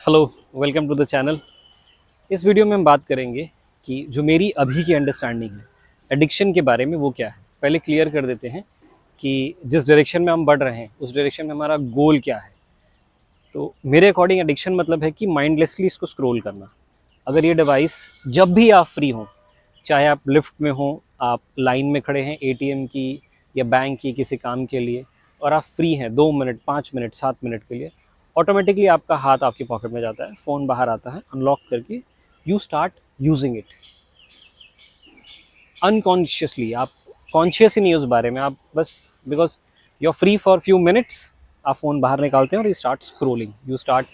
Hello, welcome to the channel. इस video में हम बात करेंगे कि जो मेरी अभी की अंडरस्टैंडिंग है एडिक्शन के बारे में वो क्या है। पहले क्लियर कर देते हैं कि जिस डायरेक्शन में हम बढ़ रहे हैं उस डायरेक्शन में हमारा गोल क्या है। तो मेरे अकॉर्डिंग एडिक्शन मतलब है कि माइंडलेसली इसको स्क्रॉल करना। अगर ये डिवाइस जब भी आप फ्री हों, चाहे आप लिफ्ट में हों, आप लाइन में खड़े हैं एटीएम की या बैंक की किसी काम के लिए, और आप फ्री हैं 2 मिनट 5 मिनट 7 मिनट के लिए, ऑटोमेटिकली आपका हाथ आपकी पॉकेट में जाता है, फ़ोन बाहर आता है, अनलॉक करके you start using it unconsciously. आप कॉन्शियस ही नहीं उस बारे में, आप बस because you are free for few minutes, आप फ़ोन बाहर निकालते हैं और you start scrolling, you start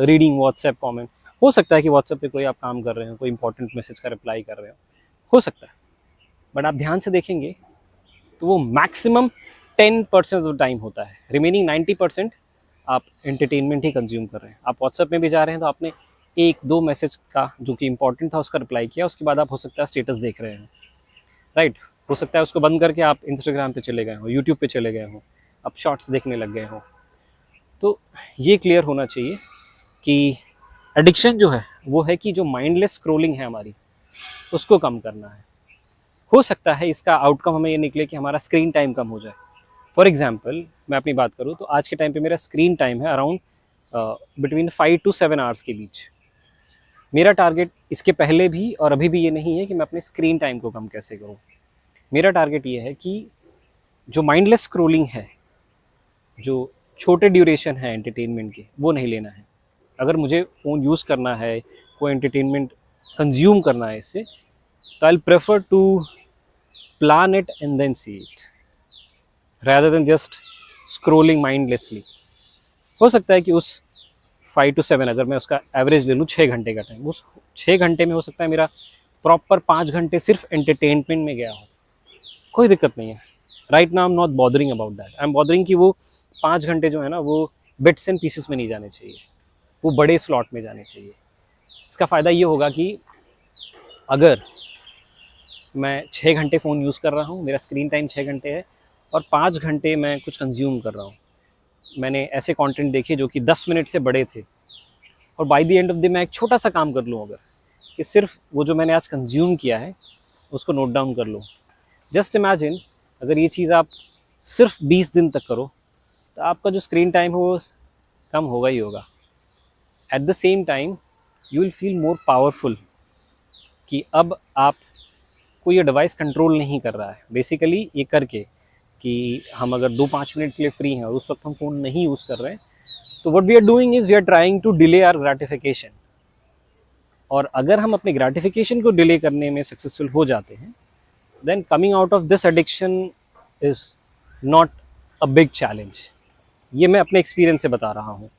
reading WhatsApp comment. हो सकता है कि व्हाट्सएप पे कोई आप काम कर रहे हो, कोई इंपॉर्टेंट मैसेज का रिप्लाई कर रहे हो सकता है, बट आप ध्यान से देखेंगे तो वो मैक्सिमम 10% ऑफ टाइम होता है। रिमेनिंग 90% आप एंटरटेनमेंट ही कंज्यूम कर रहे हैं। आप व्हाट्सएप में भी जा रहे हैं तो आपने एक दो मैसेज का जो कि इंपॉर्टेंट था उसका रिप्लाई किया, उसके बाद आप हो सकता है स्टेटस देख रहे हैं, राइट। हो सकता है उसको बंद करके आप इंस्टाग्राम पे चले गए हो, यूट्यूब पे चले गए हो, आप शॉर्ट्स देखने लग गए हो। तो ये क्लियर होना चाहिए कि एडिक्शन जो है वो है कि जो माइंडलेस स्क्रोलिंग है हमारी, उसको कम करना है। हो सकता है इसका आउटकम हमें ये निकले कि हमारा स्क्रीन टाइम कम हो जाए। फॉर एग्जाम्पल मैं अपनी बात करूँ तो आज के टाइम पे मेरा स्क्रीन टाइम है अराउंड बिटवीन 5 to 7 आवर्स के बीच। मेरा टारगेट इसके पहले भी और अभी भी ये नहीं है कि मैं अपने स्क्रीन टाइम को कम कैसे करूँ। मेरा टारगेट ये है कि जो माइंडलेस स्क्रोलिंग है, जो छोटे ड्यूरेशन है एंटरटेनमेंट के, वो नहीं लेना है। अगर मुझे फ़ोन यूज़ करना है, कोई एंटरटेनमेंट कंज्यूम करना है इससे, तो I prefer to plan it and then see it rather than just scrolling mindlessly। हो सकता है कि उस 5 to 7, अगर मैं उसका एवरेज ले लूँ 6 घंटे का टाइम, उस 6 घंटे में हो सकता है मेरा प्रॉपर 5 घंटे सिर्फ एंटरटेनमेंट में गया हो, कोई दिक्कत नहीं है। Right now I am not bothering about that, I am bothering कि वो 5 घंटे जो है ना वो बिट्स एंड पीसेस में नहीं जाने चाहिए, वो बड़े स्लॉट में जाने चाहिए। इसका फ़ायदा ये होगा कि अगर मैं 6 घंटे फ़ोन यूज़ कर रहा हूँ, मेरा स्क्रीन टाइम 6 घंटे है और 5 घंटे मैं कुछ कंज्यूम कर रहा हूँ, मैंने ऐसे कंटेंट देखे जो कि 10 मिनट से बड़े थे, और by the end of the मैं एक छोटा सा काम कर लूँ, अगर कि सिर्फ वो जो मैंने आज कंज्यूम किया है उसको नोट डाउन कर लूँ। जस्ट इमेजिन अगर ये चीज़ आप सिर्फ 20 दिन तक करो तो आपका जो स्क्रीन टाइम है वो कम होगा ही होगा। At the same time you will feel more powerful कि अब आप को ये डिवाइस कंट्रोल नहीं कर रहा है। बेसिकली ये करके कि हम अगर 2-5 मिनट के लिए फ्री हैं और उस वक्त हम फ़ोन नहीं यूज़ कर रहे हैं, तो what we are doing is we are trying to delay our gratification. और अगर हम अपने ग्रेटिफिकेशन को डिले करने में सक्सेसफुल हो जाते हैं, then coming out of this addiction is not a big challenge. ये मैं अपने एक्सपीरियंस से बता रहा हूँ।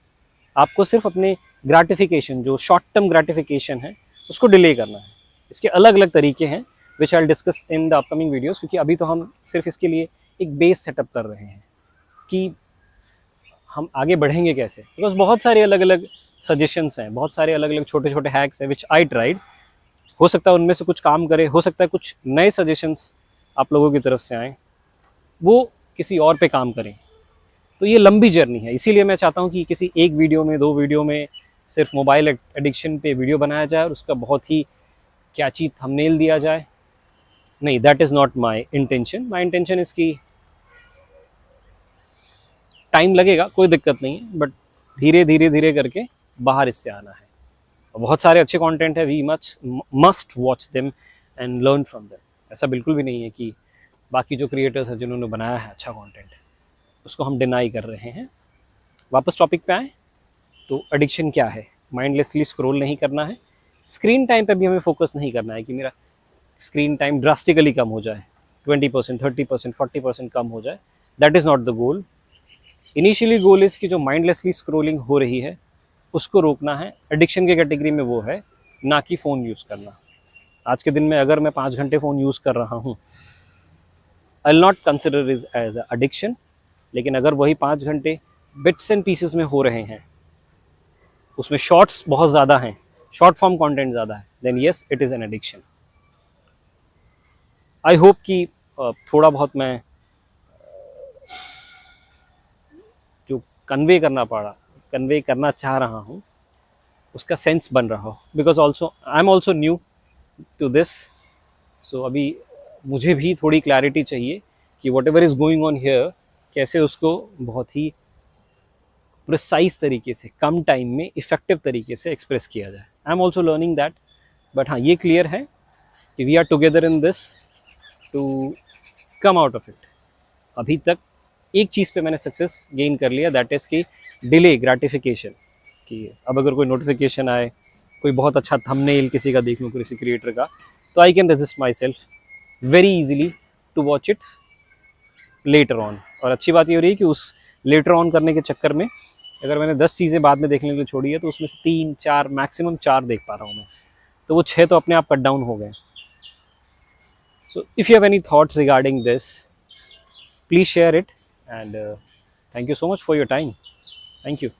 आपको सिर्फ अपने ग्रेटिफिकेशन, जो शॉर्ट टर्म ग्रेटिफिकेशन है, उसको डिले करना है। इसके अलग अलग तरीके हैं which I discuss in the upcoming videos, क्योंकि अभी तो हम सिर्फ इसके लिए एक बेस सेटअप कर रहे हैं कि हम आगे बढ़ेंगे कैसे। बिकॉज बहुत सारे अलग अलग सजेशंस हैं, बहुत सारे अलग अलग छोटे छोटे हैक्स हैं विच आई ट्राइड। हो सकता है उनमें से कुछ काम करे, हो सकता है कुछ नए सजेशंस आप लोगों की तरफ से आएँ, वो किसी और पे काम करें। तो ये लंबी जर्नी है, इसीलिए मैं चाहता हूँ कि किसी एक वीडियो में, 2 वीडियो में सिर्फ मोबाइल एडिक्शन पे वीडियो बनाया जाए और उसका बहुत ही कैची थंबनेल दिया जाए। नहीं, that is not my intention. My intention इसकी टाइम लगेगा, कोई दिक्कत नहीं है, बट धीरे धीरे धीरे करके बाहर इससे आना है। और बहुत सारे अच्छे कंटेंट है, we must watch them and learn from them. ऐसा बिल्कुल भी नहीं है कि बाकी जो क्रिएटर्स हैं जिन्होंने बनाया है अच्छा कंटेंट उसको हम डिनाई कर रहे हैं। वापस टॉपिक पे आएँ तो एडिक्शन क्या है? माइंडलेसली स्क्रॉल नहीं करना है, स्क्रीन टाइम पे भी हमें फोकस नहीं करना है कि मेरा स्क्रीन टाइम ड्रास्टिकली कम हो जाए, 20%, 30%, 40% कम हो जाए। That is not the goal. Initially goal is कि जो माइंडलेसली स्क्रोलिंग हो रही है उसको रोकना है। एडिक्शन के कैटेगरी में वो है, ना कि फ़ोन यूज़ करना। आज के दिन में अगर मैं 5 घंटे फ़ोन यूज़ कर रहा हूँ, I will not consider is as addiction. लेकिन अगर वही 5 घंटे बिट्स एंड पीसेस में हो रहे हैं, उसमें शॉर्ट्स बहुत ज़्यादा हैं, शॉर्ट फॉर्म कंटेंट ज़्यादा है, then yes it is an addiction. I hope कि थोड़ा बहुत मैं जो कन्वे करना चाह रहा हूँ उसका सेंस बन रहा हो, because also I am also new to this. So अभी मुझे भी थोड़ी क्लैरिटी चाहिए कि whatever is going on here कैसे उसको बहुत ही प्रिसाइज तरीके से, कम टाइम में इफेक्टिव तरीके से एक्सप्रेस किया जाए. I am also learning that. But हाँ, ये क्लियर है कि we are together in this to come out of it. अभी तक एक चीज़ पे मैंने सक्सेस गेन कर लिया, दैट इज़ कि डिले ग्रेटिफिकेशन. कि अब अगर कोई नोटिफिकेशन आए, कोई बहुत अच्छा थंबनेल किसी का देख लूँ, किसी क्रिएटर का, तो I can resist myself very easily to watch it later on. और अच्छी बात ये हो रही है कि उस लेटर ऑन करने के चक्कर में अगर मैंने 10 चीज़ें बाद में देखने के लिए छोड़ी है, तो उसमें से 3-4 मैक्सिमम 4 देख पा रहा हूँ मैं. तो वो 6 तो अपने आप कट डाउन हो गए. So if you have any thoughts regarding this, please share it. And thank you so much for your time. Thank you.